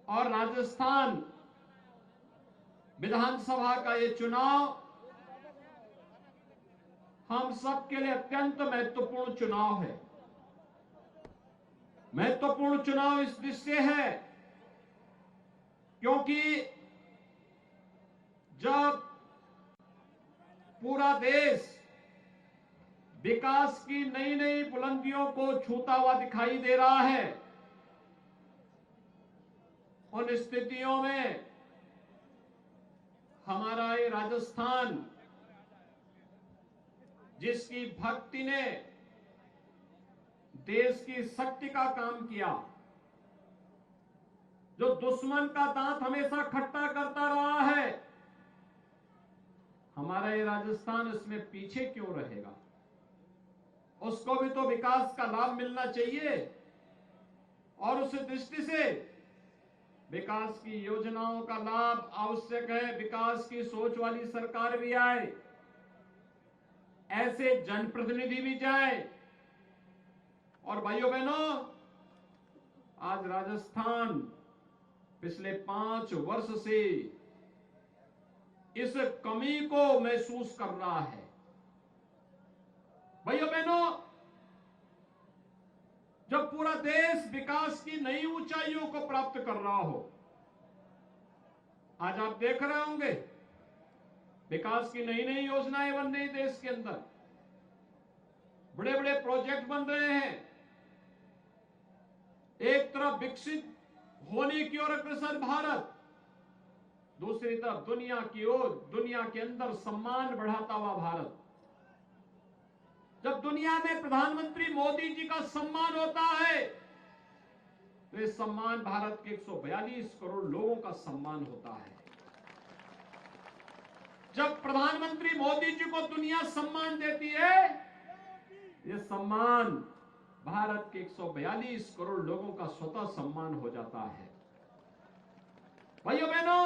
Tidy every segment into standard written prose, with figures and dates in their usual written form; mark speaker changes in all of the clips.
Speaker 1: और राजस्थान विधानसभा का ये चुनाव हम सब के लिए अत्यंत महत्वपूर्ण चुनाव है। महत्वपूर्ण चुनाव इस दृष्टि है क्योंकि जब पूरा देश विकास की नई नई बुलंदियों को छूता हुआ दिखाई दे रहा है, उन स्थितियों में हमारा ये राजस्थान, जिसकी भक्ति ने देश की शक्ति का काम किया, जो दुश्मन का दांत हमेशा खट्टा करता रहा है, हमारा ये राजस्थान इसमें पीछे क्यों रहेगा? उसको भी तो विकास का लाभ मिलना चाहिए और उस दृष्टि से विकास की योजनाओं का लाभ आवश्यक है। विकास की सोच वाली सरकार भी आए, ऐसे जनप्रतिनिधि भी जाए। और भाइयों बहनों, आज राजस्थान पिछले 5 वर्ष से इस कमी को महसूस कर रहा है। भाइयों बहनों, जब पूरा देश विकास की नई ऊंचाइयों को प्राप्त कर रहा हो, आज आप देख रहे होंगे विकास की नई नई योजनाएं बन रही देश के अंदर, बड़े बड़े प्रोजेक्ट बन रहे हैं। एक तरफ विकसित होने की ओर अग्रसर भारत, दूसरी तरफ दुनिया की ओर, दुनिया के अंदर सम्मान बढ़ाता हुआ भारत। जब दुनिया में प्रधानमंत्री मोदी जी का सम्मान होता है तो इस सम्मान भारत के 142 करोड़ लोगों का सम्मान होता है। जब प्रधानमंत्री मोदी जी को दुनिया सम्मान देती है, ये सम्मान भारत के 142 करोड़ लोगों का स्वतः सम्मान हो जाता है। भाइयों बहनों,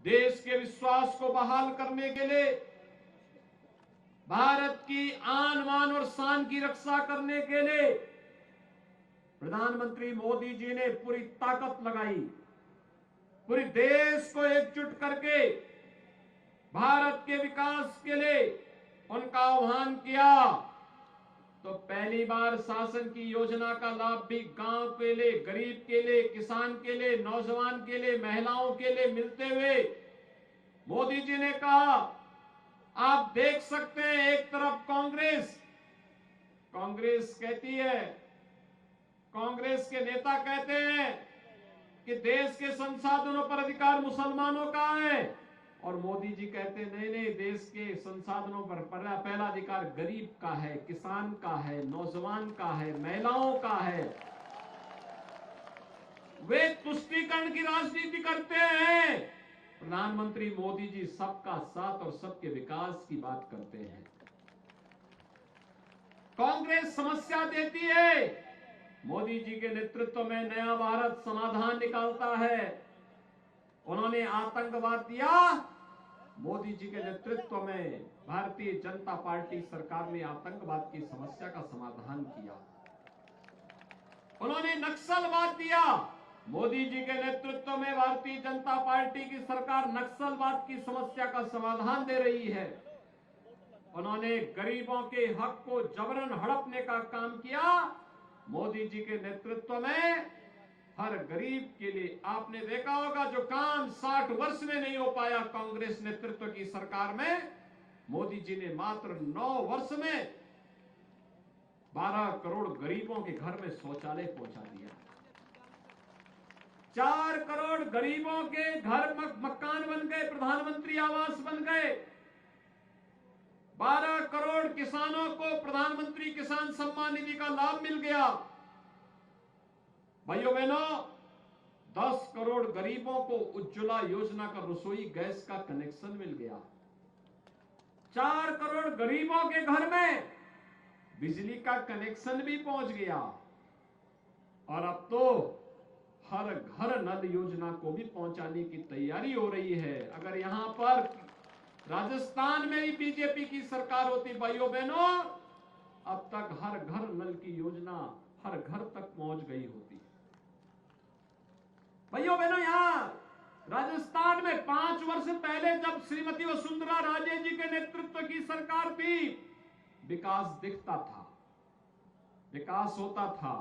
Speaker 1: देश के विश्वास को बहाल करने के लिए, भारत की आन बान और शान की रक्षा करने के लिए प्रधानमंत्री मोदी जी ने पूरी ताकत लगाई, पूरे देश को एकजुट करके भारत के विकास के लिए उनका आह्वान किया। तो पहली बार शासन की योजना का लाभ भी गांव के लिए, गरीब के लिए, किसान के लिए, नौजवान के लिए, महिलाओं के लिए मिलते हुए मोदी जी ने कहा, आप देख सकते हैं एक तरफ कांग्रेस कहती है, कांग्रेस के नेता कहते हैं कि देश के संसाधनों पर अधिकार मुसलमानों का है, और मोदी जी कहते हैं नहीं नहीं, देश के संसाधनों पर पहला अधिकार गरीब का है, किसान का है, नौजवान का है, महिलाओं का है। वे तुष्टीकरण की राजनीति करते हैं। प्रधानमंत्री मोदी जी सबका साथ और सबके विकास की बात करते हैं। कांग्रेस समस्या देती है, मोदी जी के नेतृत्व में नया भारत समाधान निकालता है। उन्होंने आतंकवाद दिया, मोदी जी के नेतृत्व में भारतीय जनता पार्टी सरकार ने आतंकवाद की समस्या का समाधान किया। उन्होंने नक्सलवाद दिया, मोदी जी के नेतृत्व में भारतीय जनता पार्टी की सरकार नक्सलवाद की समस्या का समाधान दे रही है। उन्होंने गरीबों के हक को जबरन हड़पने का काम किया, मोदी जी के नेतृत्व में हर गरीब के लिए आपने देखा होगा जो काम 60 वर्ष में नहीं हो पाया कांग्रेस नेतृत्व की सरकार में, मोदी जी ने मात्र 9 वर्ष में 12 करोड़ गरीबों के घर में शौचालय पहुंचा दिया। 4 करोड़ गरीबों के घर मकान बन गए, प्रधानमंत्री आवास बन गए। 12 करोड़ किसानों को प्रधानमंत्री किसान सम्मान निधि का लाभ मिल गया। भाइयों बहनों, 10 करोड़ गरीबों को उज्ज्वला योजना का रसोई गैस का कनेक्शन मिल गया। 4 करोड़ गरीबों के घर में बिजली का कनेक्शन भी पहुंच गया। और अब तो हर घर नल योजना को भी पहुंचाने की तैयारी हो रही है। अगर यहां पर राजस्थान में ही बीजेपी की सरकार होती, भाइयों बहनों, अब तक हर घर नल की योजना हर घर तक पहुंच गई होती। भाइयों बहनों, यहाँ राजस्थान में 5 वर्ष पहले जब श्रीमती वसुंधरा राजे जी के नेतृत्व की सरकार थी, विकास दिखता था, विकास होता था,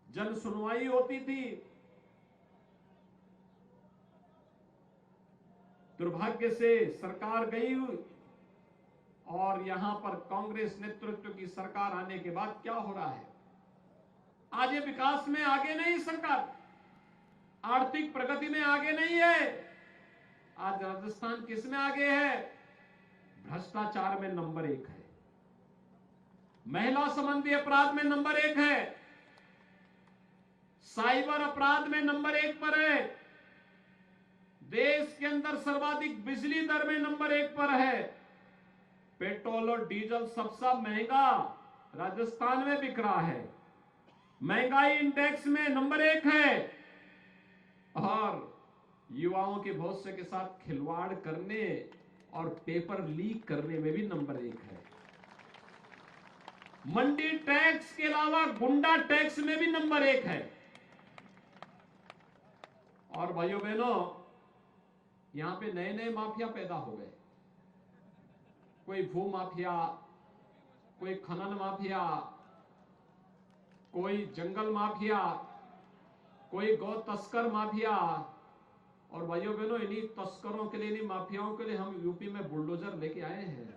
Speaker 1: जन सुनवाई होती थी। दुर्भाग्य से सरकार गई और यहां पर कांग्रेस नेतृत्व की सरकार आने के बाद क्या हो रहा है? आज ये विकास में आगे नहीं, सरकार आर्थिक प्रगति में आगे नहीं है। आज राजस्थान किस में आगे है? भ्रष्टाचार में नंबर 1 है, महिला संबंधी अपराध में नंबर 1 है, साइबर अपराध में नंबर 1 पर है, देश के अंदर सर्वाधिक बिजली दर में नंबर 1 पर है, पेट्रोल और डीजल सबसे महंगा राजस्थान में बिक रहा है, महंगाई इंडेक्स में नंबर 1 है, और युवाओं के भविष्य के साथ खिलवाड़ करने और पेपर लीक करने में भी नंबर 1 है। मंडी टैक्स के अलावा गुंडा टैक्स में भी नंबर 1 है। और भाइयों बहनों, यहां पे नए नए माफिया पैदा हो गए, कोई भू माफिया, कोई खनन माफिया, कोई जंगल माफिया, कोई गौ तस्कर माफिया। और भाइयों बहनों, इन्हीं तस्करों के लिए, इन्हीं माफियाओं के लिए हम यूपी में बुलडोजर लेके आए हैं।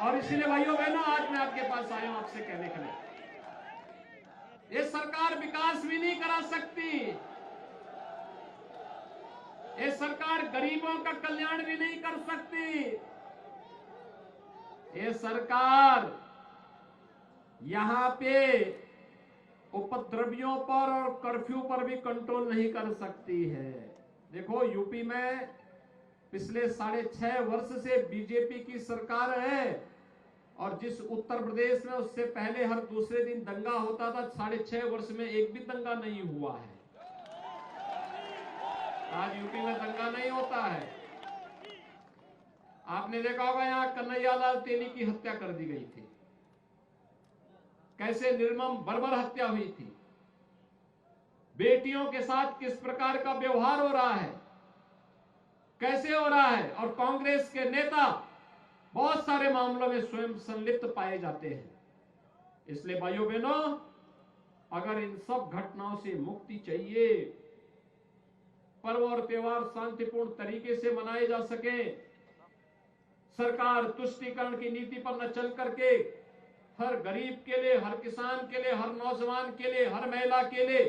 Speaker 1: और इसीलिए भाइयों बहनों, आज मैं आपके पास आया हूं आपसे कहने के लिए, ये सरकार विकास भी नहीं करा सकती, ये सरकार गरीबों का कल्याण भी नहीं कर सकती, ये सरकार यहां पे उपद्रवियों पर और कर्फ्यू पर भी कंट्रोल नहीं कर सकती है। देखो, यूपी में पिछले 6.5 वर्ष से बीजेपी की सरकार है, और जिस उत्तर प्रदेश में उससे पहले हर दूसरे दिन दंगा होता था, 6.5 वर्ष में एक भी दंगा नहीं हुआ है। आज यूपी में दंगा नहीं होता है। आपने देखा होगा, यहां कन्हैयालाल तेली की हत्या कर दी गई थी, कैसे निर्मम बर्बर हत्या हुई थी, बेटियों के साथ किस प्रकार का व्यवहार हो रहा है, कैसे हो रहा है, और कांग्रेस के नेता बहुत सारे मामलों में स्वयं संलिप्त पाए जाते हैं। इसलिए भाइयों बहनों, अगर इन सब घटनाओं से मुक्ति चाहिए, पर्व और त्योहार शांतिपूर्ण तरीके से मनाए जा सके, सरकार तुष्टीकरण की नीति पर न चल करके हर गरीब के लिए, हर किसान के लिए, हर नौजवान के लिए, हर महिला के लिए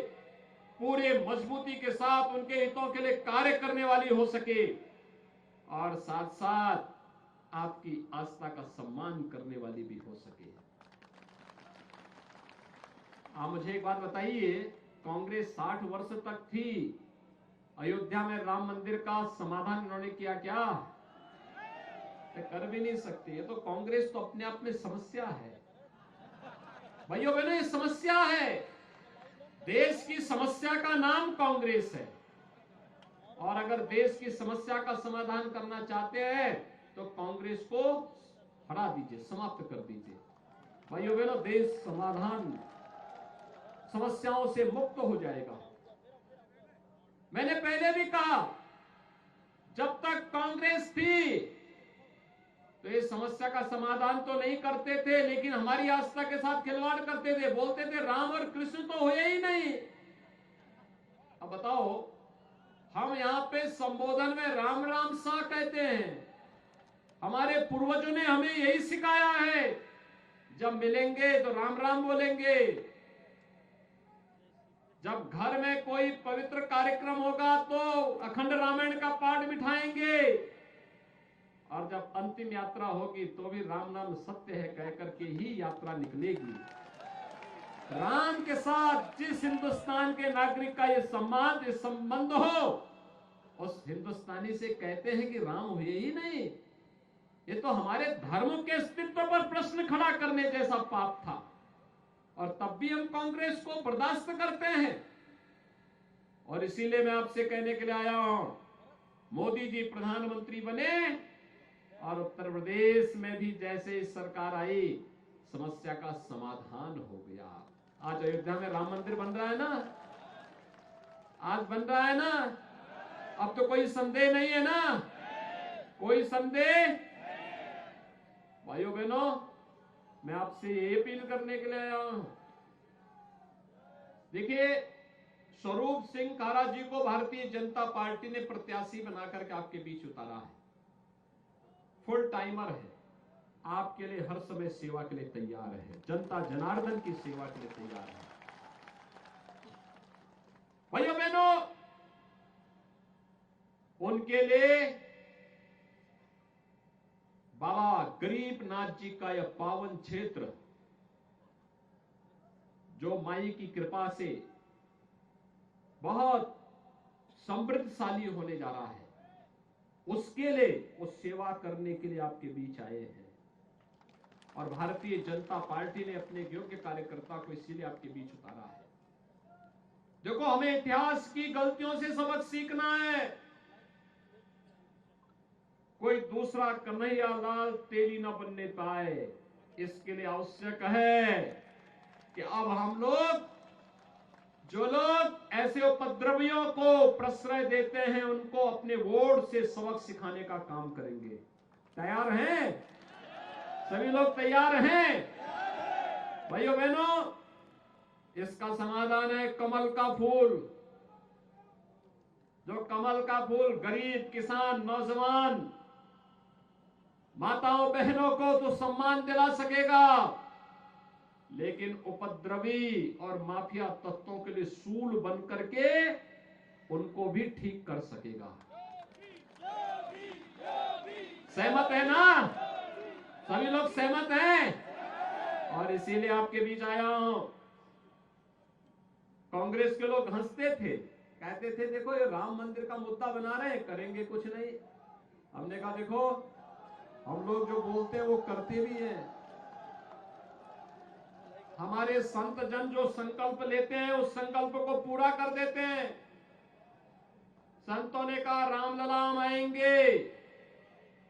Speaker 1: पूरे मजबूती के साथ उनके हितों के लिए कार्य करने वाली हो सके, और साथ साथ आपकी आस्था का सम्मान करने वाली भी हो सके। आप मुझे एक बात बताइए, कांग्रेस 60 वर्ष तक थी, अयोध्या में राम मंदिर का समाधान इन्होंने किया क्या? कर भी नहीं सकती। ये तो कांग्रेस तो अपने आप में समस्या है भाइयों बहनों, ये समस्या है। देश की समस्या का नाम कांग्रेस है, और अगर देश की समस्या का समाधान करना चाहते हैं तो कांग्रेस को हटा दीजिए, समाप्त कर दीजिए। भाइयों बहनों, देश समाधान समस्याओं से मुक्त हो जाएगा। मैंने पहले भी कहा, जब तक कांग्रेस थी तो ये समस्या का समाधान तो नहीं करते थे, लेकिन हमारी आस्था के साथ खिलवाड़ करते थे, बोलते थे राम और कृष्ण तो हुए ही नहीं। अब बताओ, हम यहां पे संबोधन में राम राम सा कहते हैं। हमारे पूर्वजों ने हमें यही सिखाया है, जब मिलेंगे तो राम राम बोलेंगे, जब घर में कोई पवित्र कार्यक्रम होगा तो अखंड रामायण का पाठ बिठाएंगे, और जब अंतिम यात्रा होगी तो भी राम नाम सत्य है कहकर के ही यात्रा निकलेगी। राम के साथ जिस हिंदुस्तान के नागरिक का ये संबंध हो, उस हिंदुस्तानी से कहते हैं कि राम हुए ही नहीं। ये तो हमारे धर्म के अस्तित्व पर प्रश्न खड़ा करने जैसा पाप था, और तब भी हम कांग्रेस को बर्दाश्त करते हैं। और इसीलिए मैं आपसे कहने के लिए आया हूं, मोदी जी प्रधानमंत्री बने और उत्तर प्रदेश में भी जैसे इस सरकार आई, समस्या का समाधान हो गया। आज अयोध्या में राम मंदिर बन रहा है ना, आज बन रहा है ना, अब तो कोई संदेह नहीं है ना, कोई संदेह। भाइयों बहनों, मैं आपसे ये अपील करने के लिए आया हूं। देखिए, स्वरूप सिंह खारा जी को भारतीय जनता पार्टी ने प्रत्याशी बनाकर के आपके बीच उतारा है। फुल टाइमर है, आपके लिए हर समय सेवा के लिए तैयार है, जनता जनार्दन की सेवा के लिए तैयार है। भाइयों बहनों, उनके लिए बाबा गरीबनाथ जी का यह पावन क्षेत्र, जो माई की कृपा से बहुत समृद्धशाली होने जा रहा है, उसके लिए वो सेवा करने के लिए आपके बीच आए हैं। और भारतीय जनता पार्टी ने अपने योग्य कार्यकर्ता को इसीलिए आपके बीच उतारा है। देखो, हमें इतिहास की गलतियों से सबक सीखना है। कोई दूसरा कन्हैया लाल तेली न बनने पाए, इसके लिए आवश्यक है कि अब हम लोग, जो लोग ऐसे उपद्रवियों को प्रश्रय देते हैं, उनको अपने वोट से सबक सिखाने का काम करेंगे। तैयार हैं? सभी लोग तैयार हैं? भाइयों बहनों, इसका समाधान है कमल का फूल। जो कमल का फूल गरीब, किसान, नौजवान, माताओं बहनों को तो सम्मान दिला सकेगा, लेकिन उपद्रवी और माफिया तत्वों के लिए सूल बन करके उनको भी ठीक कर सकेगा। सहमत है ना? सभी लोग सहमत हैं? और इसीलिए आपके बीच आया हूं। कांग्रेस के लोग हंसते थे, कहते थे देखो ये राम मंदिर का मुद्दा बना रहे हैं, करेंगे कुछ नहीं। हमने कहा देखो, हम लोग जो बोलते हैं वो करते भी हैं। हमारे संत जन जो संकल्प लेते हैं, उस संकल्प को पूरा कर देते हैं। संतों ने कहा रामलला हम आएंगे,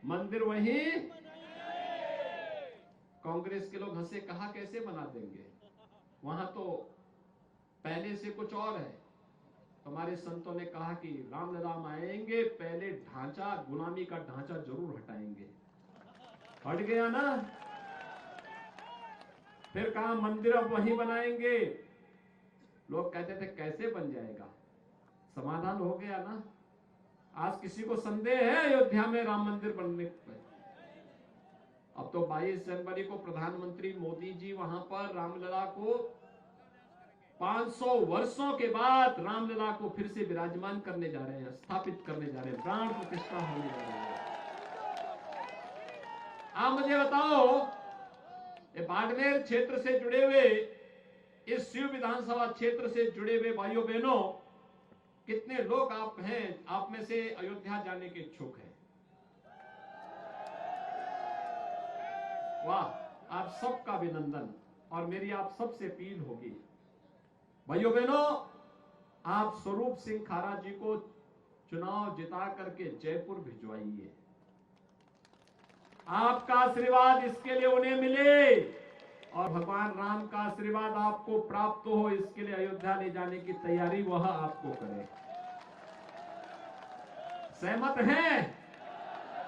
Speaker 1: मंदिर वहीं। कांग्रेस के लोग हंसे, कहा कैसे बना देंगे, वहां तो पहले से कुछ और है। हमारे संतों ने कहा कि रामलला हम आएंगे, पहले ढांचा, गुलामी का ढांचा जरूर हटाएंगे। हट गया ना? फिर कहा मंदिर अब वहीं बनाएंगे। लोग कहते थे कैसे बन जाएगा, समाधान हो गया ना। आज किसी को संदेह है अयोध्या में राम मंदिर बनने पर? अब तो 22 जनवरी को प्रधानमंत्री मोदी जी वहां पर रामलला को 500 वर्षों के बाद रामलला को फिर से विराजमान करने जा रहे हैं, स्थापित करने जा रहे हैं, प्राण प्रतिष्ठा होने जा रही है। आप मुझे बताओ, ये बाड़मेर क्षेत्र से जुड़े हुए, इस शिव विधानसभा क्षेत्र से जुड़े हुए भाइयों बहनों, कितने लोग आप हैं, आप में से अयोध्या जाने के इच्छुक हैं? वाह, आप सबका अभिनंदन। और मेरी आप सबसे अपील होगी, भाइयों बहनों, आप स्वरूप सिंह खारा जी को चुनाव जिता करके जयपुर भिजवाइए। आपका आशीर्वाद इसके लिए उन्हें मिले और भगवान राम का आशीर्वाद आपको प्राप्त हो, इसके लिए अयोध्या ले जाने की तैयारी वह आपको करे। सहमत हैं?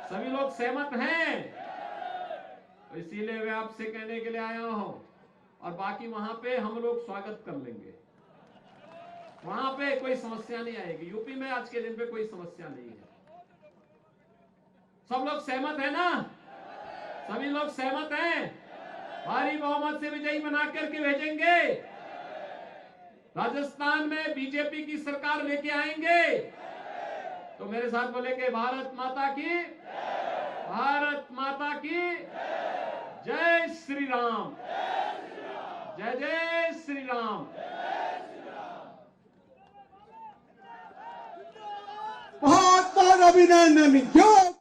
Speaker 1: सभी लोग सहमत हैं? तो इसीलिए मैं आपसे कहने के लिए आया हूं। और बाकी वहां पे हम लोग स्वागत कर लेंगे, वहां पे कोई समस्या नहीं आएगी। यूपी में आज के दिन पे कोई समस्या नहीं है। सब लोग सहमत है ना? सभी लोग सहमत हैं? भारी बहुमत से विजयी बना करके भेजेंगे। राजस्थान में बीजेपी की सरकार लेके आएंगे। तो मेरे साथ बोलेंगे भारत माता की, भारत माता की जय श्री राम, जय जय श्री राम।
Speaker 2: बहुत बहुत अभिनंदन।